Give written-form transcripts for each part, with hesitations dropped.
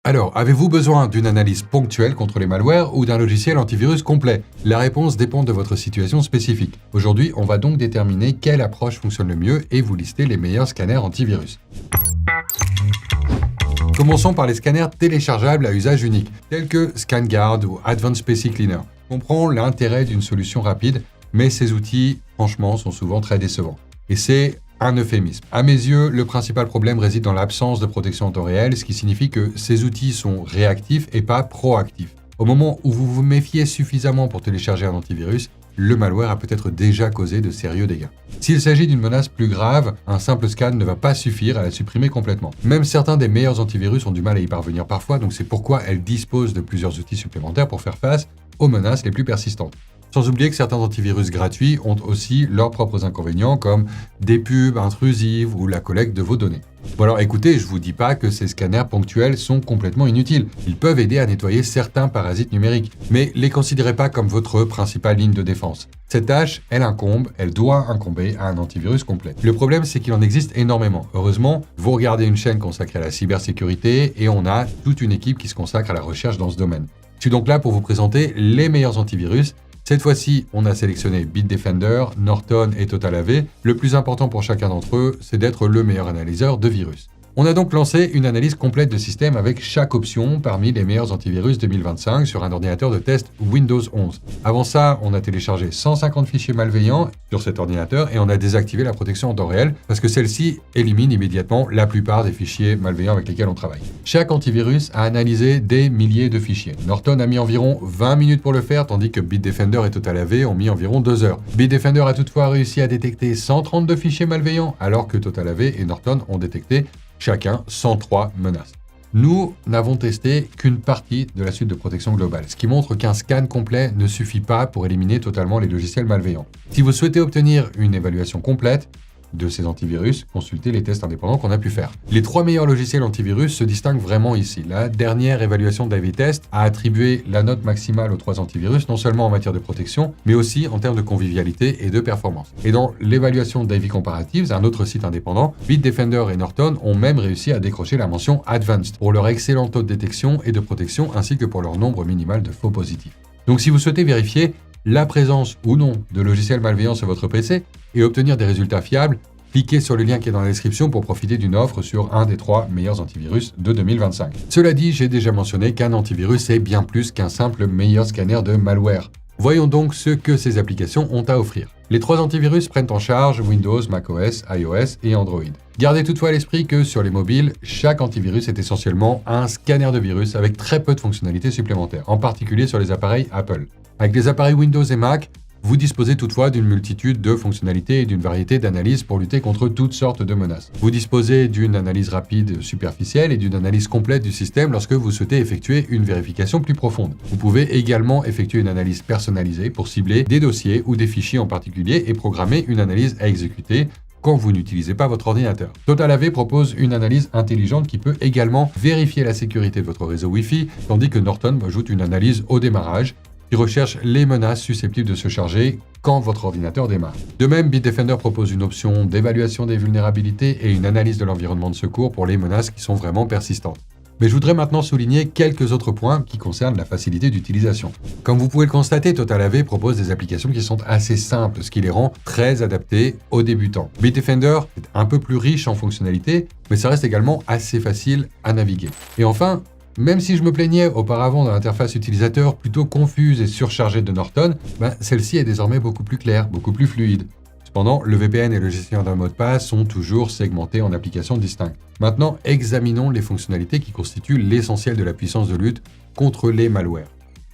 Alors, avez-vous besoin d'une analyse ponctuelle contre les malwares ou d'un logiciel antivirus complet? La réponse dépend de votre situation spécifique. Aujourd'hui, on va donc déterminer quelle approche fonctionne le mieux et vous lister les meilleurs scanners antivirus. Commençons par les scanners téléchargeables à usage unique, tels que ScanGuard ou Advanced PC Cleaner. On comprend l'intérêt d'une solution rapide, mais ces outils, franchement, sont souvent très décevants. Et c'est un euphémisme. À mes yeux, le principal problème réside dans l'absence de protection en temps réel, ce qui signifie que ces outils sont réactifs et pas proactifs. Au moment où vous vous méfiez suffisamment pour télécharger un antivirus, le malware a peut-être déjà causé de sérieux dégâts. S'il s'agit d'une menace plus grave, un simple scan ne va pas suffire à la supprimer complètement. Même certains des meilleurs antivirus ont du mal à y parvenir parfois, donc c'est pourquoi elles disposent de plusieurs outils supplémentaires pour faire face aux menaces les plus persistantes. Sans oublier que certains antivirus gratuits ont aussi leurs propres inconvénients comme des pubs intrusives ou la collecte de vos données. Bon alors écoutez, je vous dis pas que ces scanners ponctuels sont complètement inutiles. Ils peuvent aider à nettoyer certains parasites numériques, mais les considérez pas comme votre principale ligne de défense. Cette tâche, elle doit incomber à un antivirus complet. Le problème, c'est qu'il en existe énormément. Heureusement, vous regardez une chaîne consacrée à la cybersécurité et on a toute une équipe qui se consacre à la recherche dans ce domaine. Je suis donc là pour vous présenter les meilleurs antivirus. Cette fois-ci, on a sélectionné Bitdefender, Norton et TotalAV. Le plus important pour chacun d'entre eux, c'est d'être le meilleur analyseur de virus. On a donc lancé une analyse complète de système avec chaque option parmi les meilleurs antivirus 2025 sur un ordinateur de test Windows 11. Avant ça, on a téléchargé 150 fichiers malveillants sur cet ordinateur et on a désactivé la protection en temps réel parce que celle-ci élimine immédiatement la plupart des fichiers malveillants avec lesquels on travaille. Chaque antivirus a analysé des milliers de fichiers. Norton a mis environ 20 minutes pour le faire, tandis que Bitdefender et TotalAV ont mis environ 2 heures. Bitdefender a toutefois réussi à détecter 132 fichiers malveillants, alors que TotalAV et Norton ont détecté chacun 103 menaces. Nous n'avons testé qu'une partie de la suite de protection globale, ce qui montre qu'un scan complet ne suffit pas pour éliminer totalement les logiciels malveillants. Si vous souhaitez obtenir une évaluation complète de ces antivirus, consultez les tests indépendants qu'on a pu faire. Les 3 meilleurs logiciels antivirus se distinguent vraiment ici. La dernière évaluation d'Ivy Test a attribué la note maximale aux 3 antivirus, non seulement en matière de protection, mais aussi en termes de convivialité et de performance. Et dans l'évaluation d'Ivy Comparatives, un autre site indépendant, Bitdefender et Norton ont même réussi à décrocher la mention Advanced pour leur excellent taux de détection et de protection, ainsi que pour leur nombre minimal de faux positifs. Donc si vous souhaitez vérifier la présence ou non de logiciels malveillants sur votre PC et obtenir des résultats fiables, cliquez sur le lien qui est dans la description pour profiter d'une offre sur un des 3 meilleurs antivirus de 2025. Cela dit, j'ai déjà mentionné qu'un antivirus est bien plus qu'un simple meilleur scanner de malware. Voyons donc ce que ces applications ont à offrir. Les 3 antivirus prennent en charge Windows, macOS, iOS et Android. Gardez toutefois à l'esprit que sur les mobiles, chaque antivirus est essentiellement un scanner de virus avec très peu de fonctionnalités supplémentaires, en particulier sur les appareils Apple. Avec les appareils Windows et Mac, vous disposez toutefois d'une multitude de fonctionnalités et d'une variété d'analyses pour lutter contre toutes sortes de menaces. Vous disposez d'une analyse rapide superficielle et d'une analyse complète du système lorsque vous souhaitez effectuer une vérification plus profonde. Vous pouvez également effectuer une analyse personnalisée pour cibler des dossiers ou des fichiers en particulier et programmer une analyse à exécuter quand vous n'utilisez pas votre ordinateur. TotalAV propose une analyse intelligente qui peut également vérifier la sécurité de votre réseau Wi-Fi, tandis que Norton ajoute une analyse au démarrage qui recherche les menaces susceptibles de se charger quand votre ordinateur démarre. De même, Bitdefender propose une option d'évaluation des vulnérabilités et une analyse de l'environnement de secours pour les menaces qui sont vraiment persistantes. Mais je voudrais maintenant souligner quelques autres points qui concernent la facilité d'utilisation. Comme vous pouvez le constater, TotalAV propose des applications qui sont assez simples, ce qui les rend très adaptées aux débutants. Bitdefender est un peu plus riche en fonctionnalités, mais ça reste également assez facile à naviguer. Et enfin, même si je me plaignais auparavant de l'interface utilisateur plutôt confuse et surchargée de Norton, celle-ci est désormais beaucoup plus claire, beaucoup plus fluide. Cependant, le VPN et le gestionnaire de mot de passe sont toujours segmentés en applications distinctes. Maintenant, examinons les fonctionnalités qui constituent l'essentiel de la puissance de lutte contre les malwares.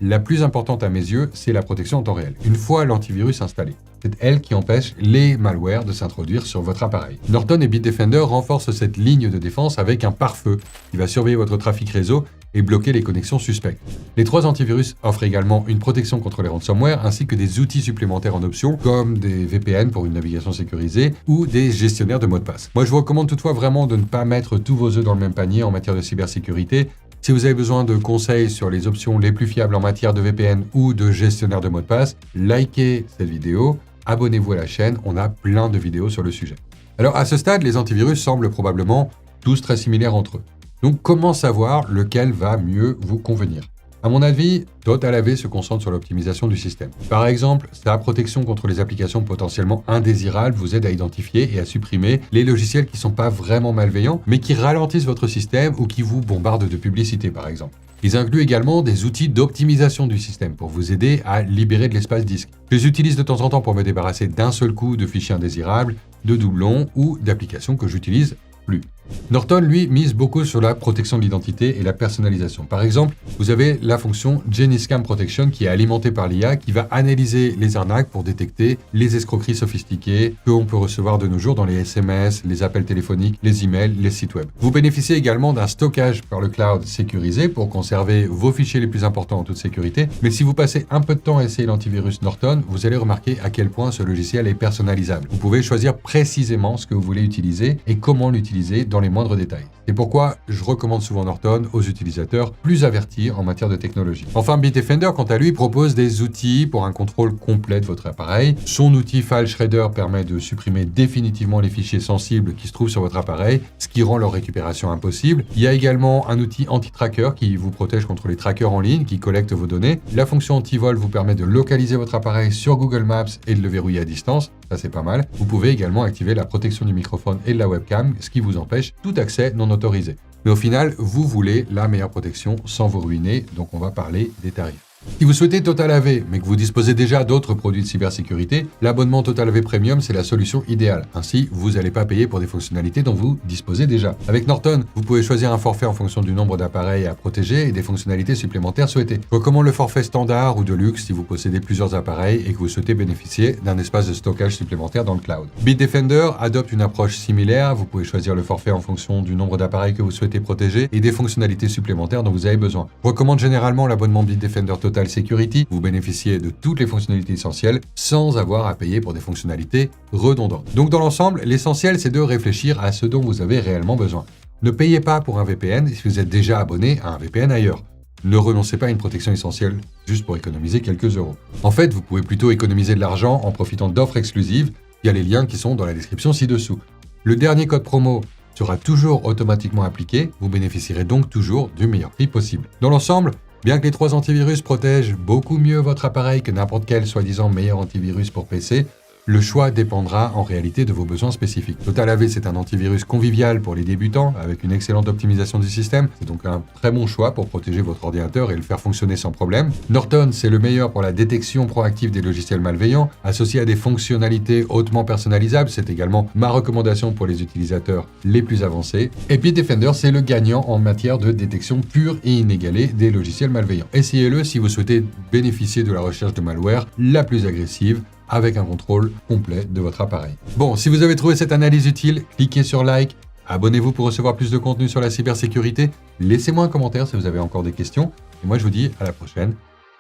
La plus importante à mes yeux, c'est la protection en temps réel. Une fois l'antivirus installé, c'est elle qui empêche les malwares de s'introduire sur votre appareil. Norton et Bitdefender renforcent cette ligne de défense avec un pare-feu qui va surveiller votre trafic réseau et bloquer les connexions suspectes. Les 3 antivirus offrent également une protection contre les ransomware ainsi que des outils supplémentaires en option comme des VPN pour une navigation sécurisée ou des gestionnaires de mots de passe. Moi, je vous recommande toutefois vraiment de ne pas mettre tous vos œufs dans le même panier en matière de cybersécurité. Si vous avez besoin de conseils sur les options les plus fiables en matière de VPN ou de gestionnaire de mots de passe, likez cette vidéo, abonnez-vous à la chaîne, on a plein de vidéos sur le sujet. Alors à ce stade, les antivirus semblent probablement tous très similaires entre eux. Donc comment savoir lequel va mieux vous convenir? À mon avis, TotalAV se concentre sur l'optimisation du système. Par exemple, sa protection contre les applications potentiellement indésirables vous aide à identifier et à supprimer les logiciels qui ne sont pas vraiment malveillants, mais qui ralentissent votre système ou qui vous bombardent de publicité, par exemple. Ils incluent également des outils d'optimisation du système pour vous aider à libérer de l'espace disque. Je les utilise de temps en temps pour me débarrasser d'un seul coup de fichiers indésirables, de doublons ou d'applications que j'utilise plus. Norton, lui, mise beaucoup sur la protection de l'identité et la personnalisation. Par exemple, vous avez la fonction GeniScam Protection qui est alimentée par l'IA qui va analyser les arnaques pour détecter les escroqueries sophistiquées que l'on peut recevoir de nos jours dans les SMS, les appels téléphoniques, les emails, les sites web. Vous bénéficiez également d'un stockage par le cloud sécurisé pour conserver vos fichiers les plus importants en toute sécurité. Mais si vous passez un peu de temps à essayer l'antivirus Norton, vous allez remarquer à quel point ce logiciel est personnalisable. Vous pouvez choisir précisément ce que vous voulez utiliser et comment l'utiliser dans les moindres détails. C'est pourquoi je recommande souvent Norton aux utilisateurs plus avertis en matière de technologie. Enfin, Bitdefender, quant à lui, propose des outils pour un contrôle complet de votre appareil. Son outil File Shredder permet de supprimer définitivement les fichiers sensibles qui se trouvent sur votre appareil, ce qui rend leur récupération impossible. Il y a également un outil anti-tracker qui vous protège contre les trackers en ligne qui collectent vos données. La fonction anti-vol vous permet de localiser votre appareil sur Google Maps et de le verrouiller à distance. Ça, c'est pas mal. Vous pouvez également activer la protection du microphone et de la webcam, ce qui vous empêche tout accès non autorisé. Mais au final, vous voulez la meilleure protection sans vous ruiner, donc on va parler des tarifs. Si vous souhaitez TotalAV, mais que vous disposez déjà d'autres produits de cybersécurité, l'abonnement TotalAV Premium, c'est la solution idéale. Ainsi, vous n'allez pas payer pour des fonctionnalités dont vous disposez déjà. Avec Norton, vous pouvez choisir un forfait en fonction du nombre d'appareils à protéger et des fonctionnalités supplémentaires souhaitées. Je recommande le forfait standard ou de luxe si vous possédez plusieurs appareils et que vous souhaitez bénéficier d'un espace de stockage supplémentaire dans le cloud. Bitdefender adopte une approche similaire. Vous pouvez choisir le forfait en fonction du nombre d'appareils que vous souhaitez protéger et des fonctionnalités supplémentaires dont vous avez besoin. Je recommande généralement l'abonnement Bitdefender Total Security. Vous bénéficiez de toutes les fonctionnalités essentielles sans avoir à payer pour des fonctionnalités redondantes. Donc dans l'ensemble, l'essentiel c'est de réfléchir à ce dont vous avez réellement besoin. Ne payez pas pour un VPN si vous êtes déjà abonné à un VPN ailleurs. Ne renoncez pas à une protection essentielle juste pour économiser quelques euros. En fait, vous pouvez plutôt économiser de l'argent en profitant d'offres exclusives via les liens qui sont dans la description ci-dessous. Le dernier code promo sera toujours automatiquement appliqué, vous bénéficierez donc toujours du meilleur prix possible. Dans l'ensemble, bien que les 3 antivirus protègent beaucoup mieux votre appareil que n'importe quel soi-disant meilleur antivirus pour PC, le choix dépendra en réalité de vos besoins spécifiques. TotalAV, c'est un antivirus convivial pour les débutants, avec une excellente optimisation du système. C'est donc un très bon choix pour protéger votre ordinateur et le faire fonctionner sans problème. Norton, c'est le meilleur pour la détection proactive des logiciels malveillants, associé à des fonctionnalités hautement personnalisables. C'est également ma recommandation pour les utilisateurs les plus avancés. Et Bitdefender, c'est le gagnant en matière de détection pure et inégalée des logiciels malveillants. Essayez-le si vous souhaitez bénéficier de la recherche de malware la plus agressive, avec un contrôle complet de votre appareil. Bon, si vous avez trouvé cette analyse utile, cliquez sur like, abonnez-vous pour recevoir plus de contenu sur la cybersécurité, laissez-moi un commentaire si vous avez encore des questions, et moi je vous dis à la prochaine,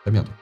à bientôt.